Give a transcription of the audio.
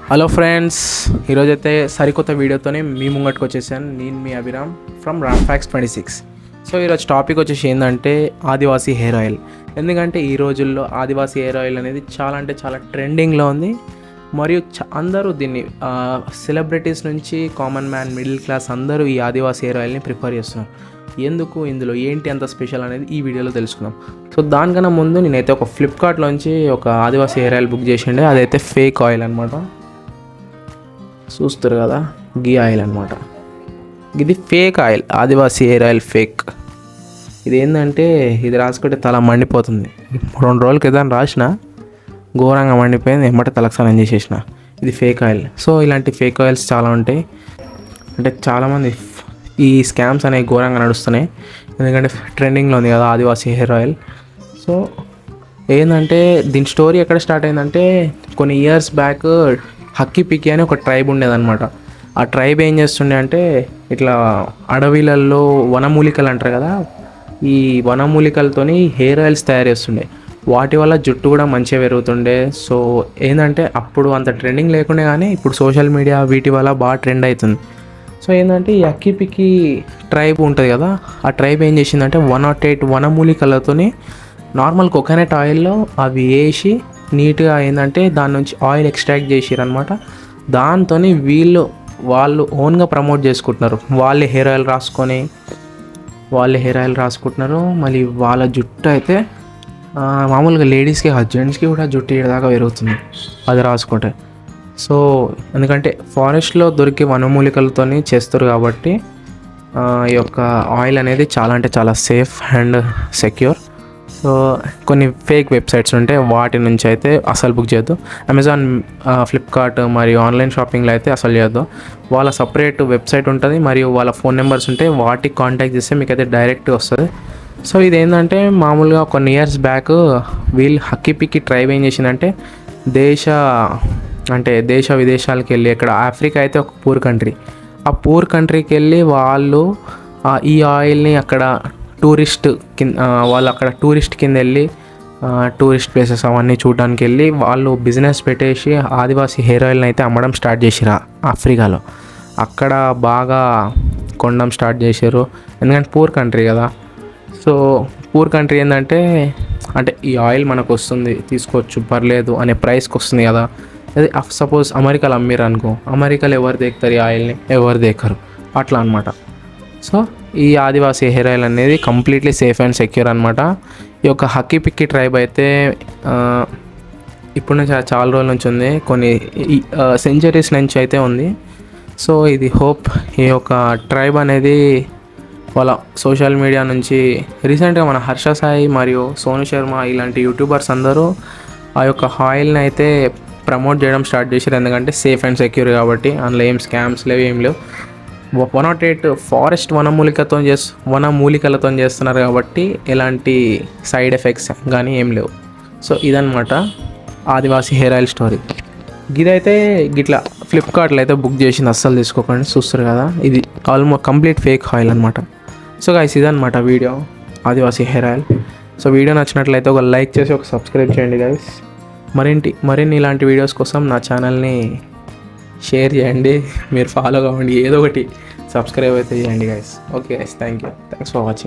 Hello friends, ఈరోజైతే సరికొత్త వీడియోతోనే మీ ముంగట్టుకు వచ్చేసాను. నేను మీ అభిరామ్ ఫ్రమ్ రామ్ఫాక్స్ 26. సో ఈరోజు టాపిక్ వచ్చేసి ఏంటంటే ఆదివాసీ హెయిర్ ఆయిల్. ఎందుకంటే ఈ రోజుల్లో ఆదివాసీ హెయిర్ ఆయిల్ అనేది చాలా అంటే చాలా ట్రెండింగ్లో ఉంది. మరియు అందరూ దీన్ని సెలబ్రిటీస్ నుంచి కామన్ మ్యాన్, మిడిల్ క్లాస్ అందరూ ఈ ఆదివాసీ హెయిర్ ఆయిల్ని ప్రిఫర్ చేస్తున్నారు. ఎందుకు, ఇందులో ఏంటి అంత స్పెషల్ అనేది ఈ వీడియోలో తెలుసుకుందాం. సో దానికన్నా ముందు నేనైతే ఒక ఫ్లిప్కార్ట్లోంచి ఒక ఆదివాసీ హెయిర్ ఆయిల్ బుక్ చేసిండే. అదైతే ఫేక్ ఆయిల్ అనమాట. చూస్తారు కదా, గీ ఆయిల్ అనమాట. ఇది ఫేక్ ఆయిల్, ఆదివాసీ హెయిర్ ఆయిల్ ఫేక్. ఇది ఏంటంటే ఇది రాసుకుంటే తల మండిపోతుంది. 2 రోజుల క్రితం రాసిన, ఘోరంగా మండిపోయింది. ఎమ్మటే తలకు స్నానం చేసేసిన. ఇది ఫేక్ ఆయిల్. సో ఇలాంటి ఫేక్ ఆయిల్స్ చాలా ఉంటాయి. అంటే చాలామంది ఈ స్కామ్స్ అనేవి ఘోరంగా నడుస్తున్నాయి. ఎందుకంటే ట్రెండింగ్లో ఉంది కదా ఆదివాసీ హెయిర్ ఆయిల్. సో ఏంటంటే దీని స్టోరీ ఎక్కడ స్టార్ట్ అయిందంటే, కొన్ని ఇయర్స్ బ్యాక్ హక్కీ పిక్కి అని ఒక ట్రైబ్ ఉండేదన్నమాట. ఆ ట్రైబ్ ఏం చేస్తుండే అంటే, ఇట్లా అడవిలలో వనమూలికలు అంటారు కదా, ఈ వనమూలికలతోని హెయిర్ ఆయిల్స్ తయారు చేస్తుండే. వాటి వల్ల జుట్టు కూడా మంచిగా పెరుగుతుండే. సో ఏంటంటే అప్పుడు అంత ట్రెండింగ్ లేకుండే, కానీ ఇప్పుడు సోషల్ మీడియా వీటి వల్ల బాగా ట్రెండ్ అవుతుంది. సో ఏంటంటే ఈ హక్కీ పిక్కి ట్రైబ్ ఉంటుంది కదా, ఆ ట్రైబ్ ఏం చేసిందంటే 108 వనమూలికలతోని నార్మల్ కోకోనట్ ఆయిల్లో అవి వేసి నీట్గా ఏంటంటే దాని నుంచి ఆయిల్ ఎక్స్ట్రాక్ట్ చేసిరనమాట. దాంతో వాళ్ళు ఓన్గా ప్రమోట్ చేసుకుంటున్నారు. వాళ్ళే హెయిర్ ఆయిల్ రాసుకుంటున్నారు. మళ్ళీ వాళ్ళ జుట్టు అయితే మామూలుగా లేడీస్కి, జెంట్స్కి కూడా జుట్టు ఏడాదాకా పెరుగుతుంది అది రాసుకుంటే. సో ఎందుకంటే ఫారెస్ట్లో దొరికే వనమూలికలతో చేస్తారు కాబట్టి ఈ యొక్క ఆయిల్ అనేది చాలా అంటే చాలా సేఫ్ అండ్ సెక్యూర్. సో కొన్ని ఫేక్ వెబ్సైట్స్ ఉంటాయి, వాటి నుంచి అయితే అసలు బుక్ చేయొద్దు. అమెజాన్, ఫ్లిప్కార్ట్ మరియు ఆన్లైన్ షాపింగ్లో అయితే అసలు చేయొద్దు. వాళ్ళ సపరేట్ వెబ్సైట్ ఉంటుంది, మరియు వాళ్ళ ఫోన్ నెంబర్స్ ఉంటాయి. వాటికి కాంటాక్ట్ చేస్తే మీకు అయితే డైరెక్ట్గా వస్తుంది. సో ఇది ఏంటంటే మామూలుగా కొన్ని ఇయర్స్ బ్యాక్ వీళ్ళు హక్కీ పిక్కి ట్రైబ్ ఏం చేసిందంటే, దేశ విదేశాలకు వెళ్ళి, ఇక్కడ ఆఫ్రికా అయితే ఒక పూర్ కంట్రీ, ఆ పూర్ కంట్రీకి వెళ్ళి వాళ్ళు ఈ ఆయిల్ని అక్కడ వాళ్ళు అక్కడ టూరిస్ట్ కింద వెళ్ళి టూరిస్ట్ ప్లేసెస్ అవన్నీ చూడడానికి వెళ్ళి వాళ్ళు బిజినెస్ పెట్టేసి ఆదివాసీ హెయిర్ ఆయిల్ని అయితే అమ్మడం స్టార్ట్ చేసిరు ఆఫ్రికాలో. అక్కడ బాగా కొనడం స్టార్ట్ చేశారు. ఎందుకంటే పూర్ కంట్రీ కదా. సో పూర్ కంట్రీ ఏంటంటే, అంటే ఈ ఆయిల్ మనకు వస్తుంది, తీసుకోవచ్చు, పర్లేదు అనే ప్రైస్కి వస్తుంది కదా. అది సపోజ్ అమెరికాలో అమ్మిరు అనుకో, అమెరికాలో ఎవరు దేకుతారు ఈ ఆయిల్ని? ఎవరు దేకరు. అట్లా అనమాట. సో ఈ ఆదివాసీ హెయిర్ ఆయిల్ అనేది కంప్లీట్లీ సేఫ్ అండ్ సెక్యూర్ అనమాట. ఈ యొక్క హక్కీ పిక్కి ట్రైబ్ అయితే ఇప్పుడు నుంచి చాలా రోజుల నుంచి ఉంది, కొన్ని సెంచరీస్ నుంచి అయితే ఉంది. సో ఇది హోప్ ఈ యొక్క ట్రైబ్ అనేది వాళ్ళ సోషల్ మీడియా నుంచి రీసెంట్గా మన హర్ష సాయి మరియు సోను శర్మ ఇలాంటి యూట్యూబర్స్ అందరూ ఆ యొక్క ఆయిల్ని అయితే ప్రమోట్ చేయడం స్టార్ట్ చేశారు. ఎందుకంటే సేఫ్ అండ్ సెక్యూర్ కాబట్టి, అందులో ఏం స్కామ్స్ లేవు, ఏం లేవు. 108 ఫారెస్ట్ వనమూలికలతో చేస్తున్నారు కాబట్టి ఎలాంటి సైడ్ ఎఫెక్ట్స్ కానీ ఏం లేవు. సో ఇదన్నమాట ఆదివాసీ హెయిర్ ఆయిల్ స్టోరీ. ఇదైతే గిట్లా ఫ్లిప్కార్ట్లో అయితే బుక్ చేసింది, అస్సలు తీసుకోకండి. చూస్తారు కదా, ఇది ఆల్మోస్ట్ కంప్లీట్ ఫేక్ ఆయిల్ అనమాట. సో గైస్, ఇదన్నమాట వీడియో ఆదివాసీ హెయిర్ ఆయిల్. సో వీడియో నచ్చినట్లయితే ఒక లైక్ చేసి ఒక సబ్స్క్రైబ్ చేయండి గైస్. మరిన్ని ఇలాంటి వీడియోస్ కోసం నా ఛానల్ని షేర్ చేయండి, మీరు ఫాలో కావండి, ఏదో ఒకటి సబ్స్క్రైబ్ అయితే చేయండి guys. Okay guys, thanks for watching.